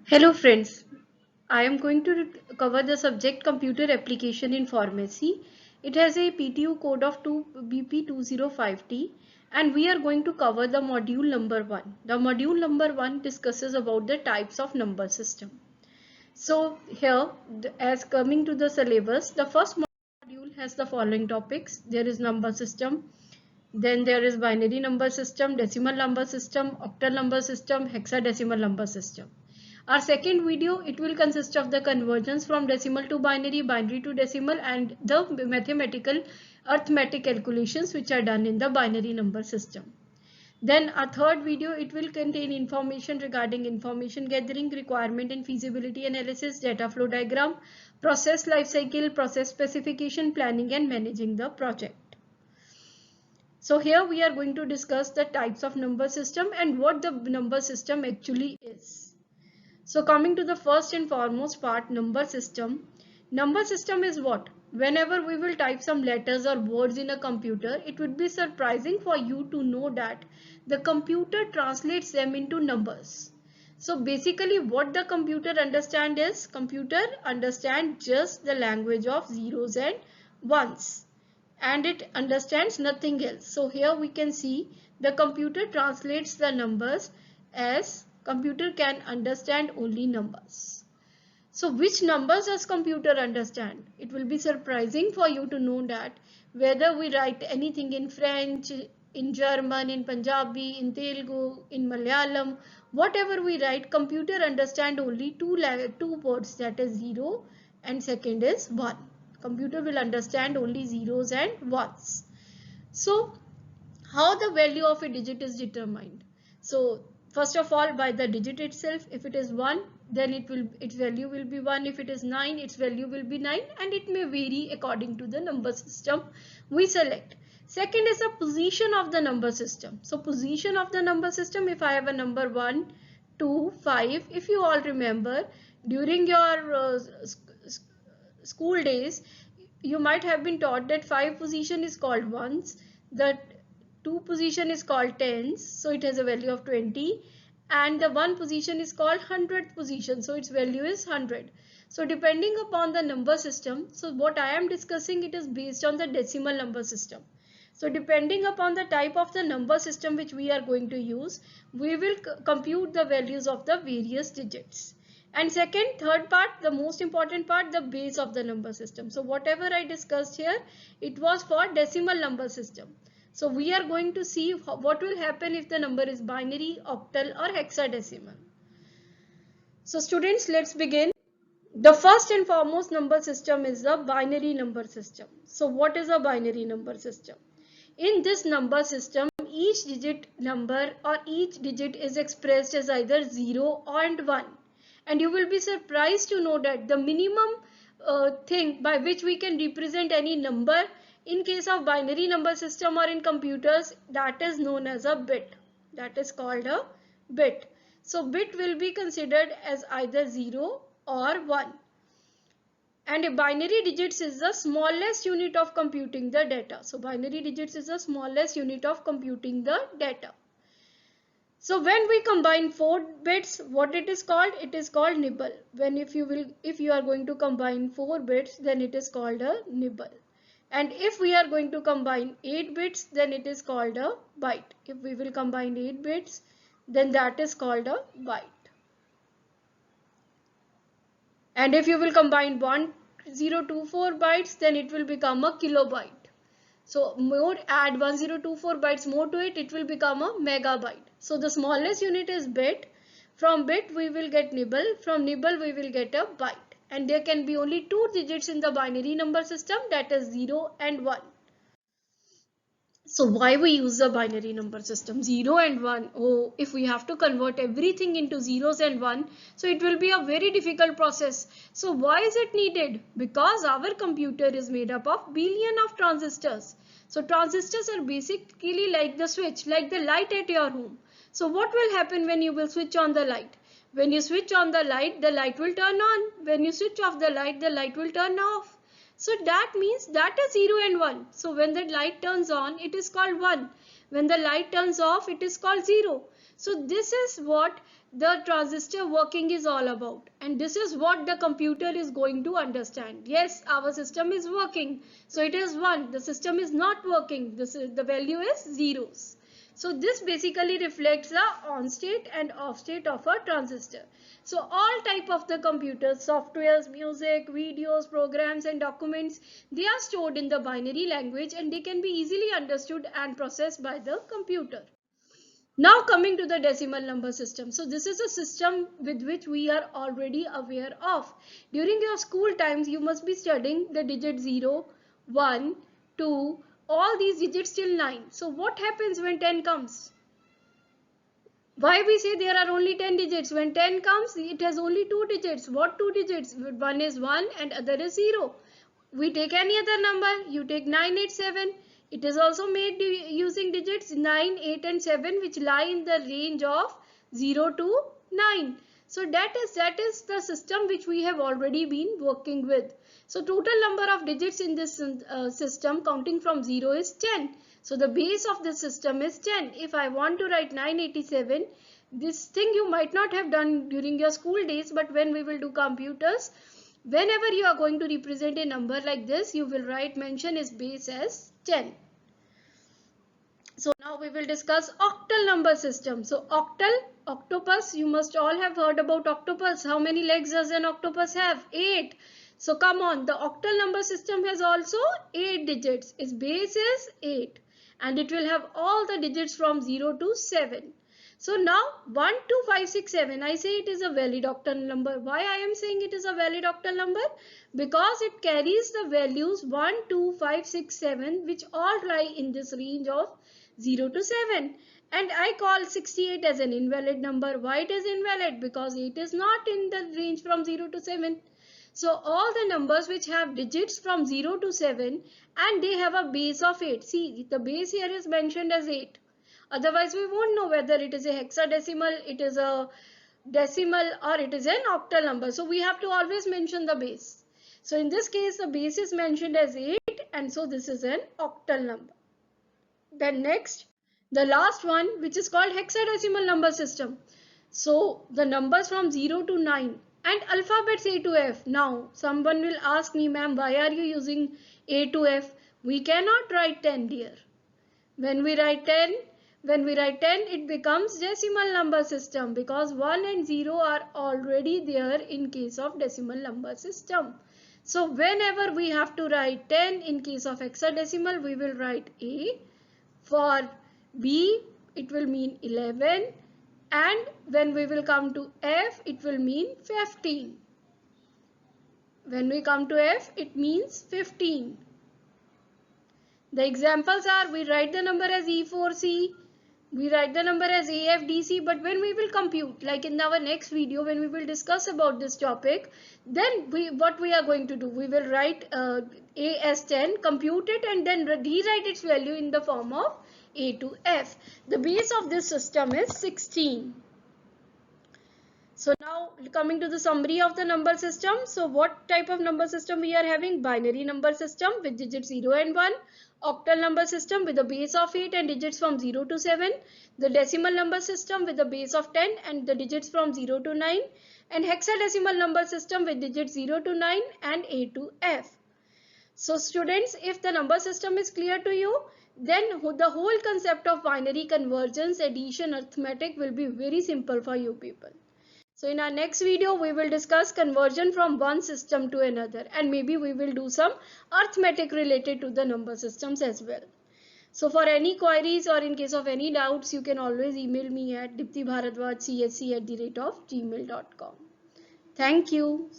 Hello friends, I am going to cover the subject computer application in pharmacy. It has a PTU code of 2BP205T and we are going to cover the module number 1. The module number 1 discusses about the types of number system. So here as coming to the syllabus, the first module has the following topics. There is number system, then there is binary number system, decimal number system, octal number system, hexadecimal number system. Our second video, it will consist of the conversions from decimal to binary, binary to decimal, and the mathematical arithmetic calculations which are done in the binary number system. Then our third video, it will contain information regarding information gathering, requirement and feasibility analysis, data flow diagram, process life cycle, process specification, planning and managing the project. So here we are going to discuss the types of number system and what the number system actually is. So coming to the first and foremost part, number system. Number system is what? Whenever we will type some letters or words in a computer, it would be surprising for you to know that the computer translates them into numbers. So basically what the computer understands is, computer understands just the language of zeros and ones, and it understands nothing else. So here we can see the computer translates the numbers as computer can understand only numbers. So which numbers does computer understand? It will be surprising for you to know that whether we write anything in French, in German, in Punjabi, in Telugu, in Malayalam, whatever we write, computer understand only two words, that is 0 and second is 1. Computer will understand only zeros and ones. So how the value of a digit is determined? So first of all, by the digit itself. If it is 1, then its value will be 1. If it is 9, its value will be 9, and it may vary according to the number system we select. Second is the position of the number system. So position of the number system, if I have a number 1, 2, 5, if you all remember during your school days, you might have been taught that 5 position is called ones, that 2 position is called tens, so it has a value of 20, and the 1 position is called 100th position, so its value is 100. So depending upon the number system, so what I am discussing, it is based on the decimal number system. So depending upon the type of the number system which we are going to use, we will compute the values of the various digits. And second, third part, the most important part, the base of the number system. So whatever I discussed here, it was for decimal number system. So we are going to see what will happen if the number is binary, octal or hexadecimal. So students, let's begin. The first and foremost number system is the binary number system. So what is a binary number system? In this number system, each digit number or each digit is expressed as either 0 and 1. And you will be surprised to know that the minimum thing by which we can represent any number in case of binary number system or in computers, that is known as a bit. That is called a bit. So bit will be considered as either 0 or 1. And a binary digits is the smallest unit of computing the data. So binary digits is the smallest unit of computing the data. So when we combine 4 bits, what it is called? It is called nibble. If you are going to combine 4 bits, then it is called a nibble. And if we are going to combine 8 bits, then it is called a byte. If we will combine 8 bits, then that is called a byte. And if you will combine 1024 bytes, then it will become a kilobyte. So more, add 1024 bytes more to it, it will become a megabyte. So the smallest unit is bit. From bit we will get nibble. From nibble we will get a byte. And there can be only 2 digits in the binary number system, that is 0 and 1. So why we use the binary number system? 0 and 1. Oh, if we have to convert everything into zeros and 1, so it will be a very difficult process. So why is it needed? Because our computer is made up of billion of transistors. So transistors are basically like the switch, like the light at your home. So what will happen when you will switch on the light? When you switch on the light will turn on. When you switch off the light will turn off. So that means that is 0 and 1. So when the light turns on, it is called 1. When the light turns off, it is called 0. So this is what the transistor working is all about, and this is what the computer is going to understand. Yes, our system is working, so it is 1. The system is not working, the value is zeros. So this basically reflects the on state and off state of a transistor. So all type of the computers, softwares, music, videos, programs and documents, they are stored in the binary language and they can be easily understood and processed by the computer. Now coming to the decimal number system. So this is a system with which we are already aware of. During your school times, you must be studying the digit 0, 1, 2, all these digits till 9. So what happens when 10 comes? Why we say there are only 10 digits? When 10 comes, it has only 2 digits. What 2 digits? One is 1 and other is 0. We take any other number. You take 987. It is also made using digits 9, 8 and 7 which lie in the range of 0 to 9. So that is the system which we have already been working with. So total number of digits in this system counting from 0 is 10. So the base of the system is 10. If I want to write 987, this thing you might not have done during your school days, but when we will do computers, whenever you are going to represent a number like this, you will mention its base as 10. So now we will discuss octal number system. So octopus, you must all have heard about octopus. How many legs does an octopus have? 8. So come on, the octal number system has also 8 digits. Its base is 8 and it will have all the digits from 0 to 7. So now 1, 2, 5, 6, 7. I say it is a valid octal number. Why I am saying it is a valid octal number? Because it carries the values 1, 2, 5, 6, 7 which all lie in this range of 0 to 7. And I call 68 as an invalid number. Why it is invalid? Because 8 is not in the range from 0 to 7. So all the numbers which have digits from 0 to 7 and they have a base of 8. See, the base here is mentioned as 8. Otherwise, we won't know whether it is a hexadecimal, it is a decimal or it is an octal number. So we have to always mention the base. So in this case, the base is mentioned as 8 and so this is an octal number. Then next, the last one which is called hexadecimal number system. So the numbers from 0 to 9 and alphabets A to F. Now someone will ask me, ma'am, why are you using A to F? We cannot write 10 dear. When we write 10, it becomes decimal number system because 1 and 0 are already there in case of decimal number system. So whenever we have to write 10 in case of hexadecimal, we will write A. For B, it will mean 11. And when we will come to F, it will mean 15. When we come to F, it means 15. The examples are, we write the number as E4C, we write the number as AFDC, but when we will compute, like in our next video, when we will discuss about this topic, then what we are going to do, we will write A as 10, compute it and then rewrite its value in the form of A to F. The base of this system is 16. So now coming to the summary of the number system. So what type of number system we are having? Binary number system with digits 0 and 1. Octal number system with a base of 8 and digits from 0 to 7. The decimal number system with a base of 10 and the digits from 0 to 9. And hexadecimal number system with digits 0 to 9 and A to F. So students, if the number system is clear to you, then the whole concept of binary convergence, addition, arithmetic will be very simple for you people. So in our next video, we will discuss conversion from one system to another and maybe we will do some arithmetic related to the number systems as well. So for any queries or in case of any doubts, you can always email me at diptibharadwajcsc@gmail.com. Thank you.